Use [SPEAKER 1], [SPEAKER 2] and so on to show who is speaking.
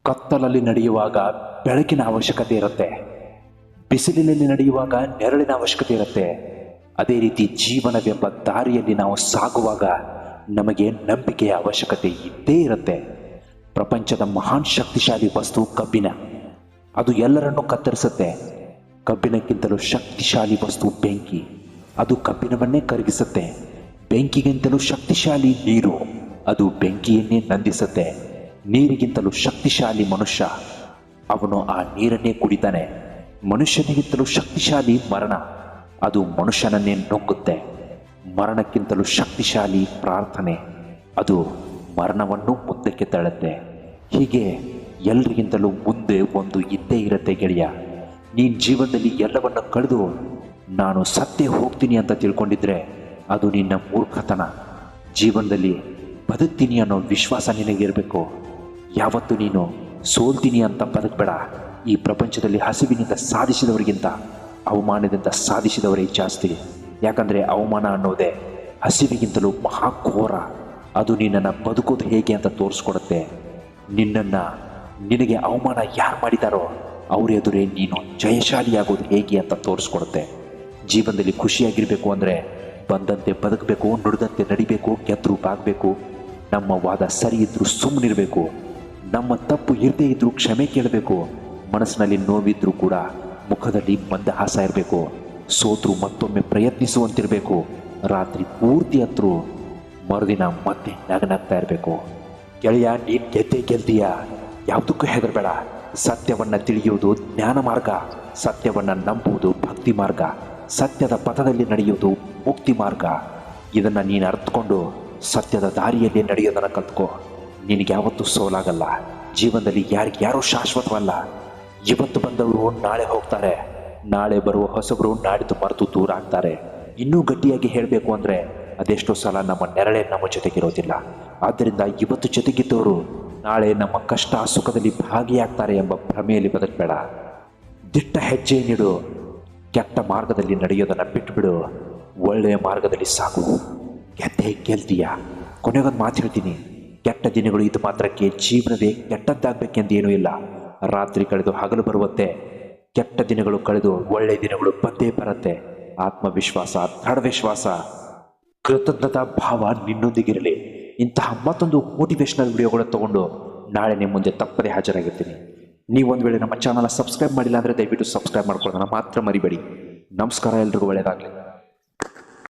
[SPEAKER 1] ಕತ್ತಲಲ್ಲಿ ನಡೆಯುವಾಗ ಬೆಳಕಿನ ಅವಶ್ಯಕತೆ ಇರುತ್ತೆ, ಬಿಸಿಲಿನಲ್ಲಿ ನಡೆಯುವಾಗ ನೆರಳಿನ ಅವಶ್ಯಕತೆ ಇರುತ್ತೆ. ಅದೇ ರೀತಿ ಜೀವನವೆಂಬ ದಾರಿಯಲ್ಲಿ ನಾವು ಸಾಗುವಾಗ ನಮಗೆ ನಂಬಿಕೆಯ ಅವಶ್ಯಕತೆ ಇದ್ದೇ ಇರುತ್ತೆ. ಪ್ರಪಂಚದ ಮಹಾನ್ ಶಕ್ತಿಶಾಲಿ ವಸ್ತು ಕಬ್ಬಿಣ. ಅದು ಎಲ್ಲರನ್ನೂ ಕತ್ತರಿಸುತ್ತೆ. ಕಬ್ಬಿಣಕ್ಕಿಂತಲೂ ಶಕ್ತಿಶಾಲಿ ವಸ್ತು ಬೆಂಕಿ. ಅದು ಕಬ್ಬಿಣವನ್ನೇ ಕರಗಿಸುತ್ತೆ. ಬೆಂಕಿಗಿಂತಲೂ ಶಕ್ತಿಶಾಲಿ ನೀರು. ಅದು ಬೆಂಕಿಯನ್ನೇ ನಂದಿಸುತ್ತೆ. ನೀರಿಗಿಂತಲೂ ಶಕ್ತಿಶಾಲಿ ಮನುಷ್ಯ. ಅವನು ಆ ನೀರನ್ನೇ ಕುಡಿತಾನೆ. ಮನುಷ್ಯನಿಗಿಂತಲೂ ಶಕ್ತಿಶಾಲಿ ಮರಣ. ಅದು ಮನುಷ್ಯನನ್ನೇ ನುಂಗುತ್ತೆ. ಮರಣಕ್ಕಿಂತಲೂ ಶಕ್ತಿಶಾಲಿ ಪ್ರಾರ್ಥನೆ. ಅದು ಮರಣವನ್ನು ಮುಂದಕ್ಕೆ ತಳ್ಳುತ್ತೆ. ಹೀಗೆ ಎಲ್ರಿಗಿಂತಲೂ ಮುಂದೆ ಒಂದು ಇದ್ದೇ ಇರುತ್ತೆ ಗೆಳೆಯ. ನೀನು ಜೀವನದಲ್ಲಿ ಎಲ್ಲವನ್ನು ಕಳೆದು ನಾನು ಸತ್ತೇ ಹೋಗ್ತೀನಿ ಅಂತ ತಿಳ್ಕೊಂಡಿದ್ರೆ ಅದು ನಿನ್ನ ಮೂರ್ಖತನ. ಜೀವನದಲ್ಲಿ ಬದುಕ್ತೀನಿ ಅನ್ನೋ ವಿಶ್ವಾಸ ನಿನಗಿರಬೇಕು. ಯಾವತ್ತು ನೀನು ಸೋಲ್ತೀನಿ ಅಂತ ಬದುಕಬೇಡ. ಈ ಪ್ರಪಂಚದಲ್ಲಿ ಹಸಿವಿನಿಂದ ಸಾಧಿಸಿದವರಿಗಿಂತ ಅವಮಾನದಿಂದ ಸಾಧಿಸಿದವರೇ ಜಾಸ್ತಿ. ಯಾಕಂದರೆ ಅವಮಾನ ಅನ್ನೋದೇ ಹಸಿವಿಗಿಂತಲೂ ಮಹಾಘೋರ. ಅದು ನಿನ್ನನ್ನು ಬದುಕೋದು ಹೇಗೆ ಅಂತ ತೋರಿಸ್ಕೊಡುತ್ತೆ. ನಿನಗೆ ಅವಮಾನ ಯಾರು ಮಾಡಿದಾರೋ ಅವ್ರ ಎದುರೇ ನೀನು ಜಯಶಾಲಿಯಾಗೋದು ಹೇಗೆ ಅಂತ ತೋರಿಸ್ಕೊಡುತ್ತೆ. ಜೀವನದಲ್ಲಿ ಖುಷಿಯಾಗಿರಬೇಕು ಅಂದರೆ ಬಂದಂತೆ ಬದುಕಬೇಕು, ನುಡಿದಂತೆ ನಡಿಬೇಕು, ಗೆದ್ರು ಬಾಗಬೇಕು. ನಮ್ಮ ವಾದ ಸರಿ ಇದ್ದರೂ ಸುಮ್ಮನಿರಬೇಕು. ನಮ್ಮ ತಪ್ಪು ಇರದೇ ಇದ್ದರೂ ಕ್ಷಮೆ ಕೇಳಬೇಕು. ಮನಸ್ಸಿನಲ್ಲಿ ನೋವಿದ್ರೂ ಕೂಡ ಮುಖದಲ್ಲಿ ಮಂದಹಾಸ ಇರಬೇಕು. ಸೋತ್ರು ಮತ್ತೊಮ್ಮೆ ಪ್ರಯತ್ನಿಸುವಂತಿರಬೇಕು. ರಾತ್ರಿ ಪೂರ್ತಿ ಹತ್ರು ಮರುದಿನ ಮತ್ತೆ ನಗನಗ್ತಾ ಇರಬೇಕು. ಗೆಳೆಯ, ನೀನು ಗೆದ್ದೇ ಗೆಲ್ತೀಯ. ಯಾವುದಕ್ಕೂ ಹೆದರಬೇಡ. ಸತ್ಯವನ್ನು ತಿಳಿಯುವುದು ಜ್ಞಾನ ಮಾರ್ಗ. ಸತ್ಯವನ್ನು ನಂಬುವುದು ಭಕ್ತಿ ಮಾರ್ಗ. ಸತ್ಯದ ಪಥದಲ್ಲಿ ನಡೆಯುವುದು ಮುಕ್ತಿ ಮಾರ್ಗ. ಇದನ್ನು ನೀನು ಅರ್ಥಕೊಂಡು ಸತ್ಯದ ದಾರಿಯಲ್ಲಿ ನಡೆಯೋದನ್ನು ಕಲ್ತ್ಕೋ. ನಿನಗೆ ಯಾವತ್ತೂ ಸೋಲಾಗಲ್ಲ. ಜೀವನದಲ್ಲಿ ಯಾರು ಶಾಶ್ವತವಲ್ಲ. ಇವತ್ತು ಬಂದವರು ನಾಳೆ ಹೋಗ್ತಾರೆ. ನಾಳೆ ಬರುವ ಹೊಸಬರು ನಾಡಿದ್ದು ಮರೆತು ದೂರ ಆಗ್ತಾರೆ. ಇನ್ನೂ ಗಟ್ಟಿಯಾಗಿ ಹೇಳಬೇಕು ಅಂದರೆ ಅದೆಷ್ಟೋ ಸಲ ನಮ್ಮ ನೆರಳೇ ನಮ್ಮ ಜೊತೆಗಿರೋದಿಲ್ಲ. ಆದ್ದರಿಂದ ಇವತ್ತು ಜೊತೆಗಿದ್ದವರು ನಾಳೆ ನಮ್ಮ ಕಷ್ಟ ಸುಖದಲ್ಲಿ ಭಾಗಿಯಾಗ್ತಾರೆ ಎಂಬ ಭ್ರಮೆಯಲ್ಲಿ ಬದುಕಬೇಡ. ದಿಟ್ಟ ಹೆಜ್ಜೆ ನೀಡು. ಕೆಟ್ಟ ಮಾರ್ಗದಲ್ಲಿ ನಡೆಯೋದನ್ನು ಬಿಟ್ಟುಬಿಡು. ಒಳ್ಳೆಯ ಮಾರ್ಗದಲ್ಲಿ ಸಾಗು. ಗೆದ್ದೇ ಗೆಲ್ತೀಯ. ಕೊನೆಗೊಂದು ಮಾತು ಹೇಳ್ತೀನಿ. ಕೆಟ್ಟ ದಿನಗಳು ಇದು ಮಾತ್ರಕ್ಕೆ ಜೀವನವೇ ಕೆಟ್ಟದ್ದಾಗಬೇಕೆಂದೇನೂ ಇಲ್ಲ. ರಾತ್ರಿ ಕಳೆದು ಹಗಲು ಬರುವಂತೆ ಕೆಟ್ಟ ದಿನಗಳು ಕಳೆದು ಒಳ್ಳೆಯ ದಿನಗಳು ಬಂದೇ ಬರುತ್ತೆ. ಆತ್ಮವಿಶ್ವಾಸ, ದೃಢವಿಶ್ವಾಸ, ಕೃತಜ್ಞತಾ ಭಾವ ನಿನ್ನೊಂದಿಗಿರಲಿ. ಇಂತಹ ಮತ್ತೊಂದು ಮೋಟಿವೇಶ್ನಲ್ ವಿಡಿಯೋಗಳು ತಗೊಂಡು ನಾಳೆ ನಿಮ್ಮ ಮುಂದೆ ತಪ್ಪದೇ ಹಾಜರಾಗಿರ್ತೀನಿ. ನೀವೊಂದು ವೇಳೆ ನಮ್ಮ ಚಾನಲ್ ಸಬ್ಸ್ಕ್ರೈಬ್ ಮಾಡಿಲ್ಲ ಅಂದರೆ ದಯವಿಟ್ಟು ಸಬ್ಸ್ಕ್ರೈಬ್ ಮಾಡ್ಕೊಳ್ಳೋದನ್ನು ಮಾತ್ರ ಮರಿಬೇಡಿ. ನಮಸ್ಕಾರ, ಎಲ್ರಿಗೂ ಒಳ್ಳೆಯದಾಗಲಿ.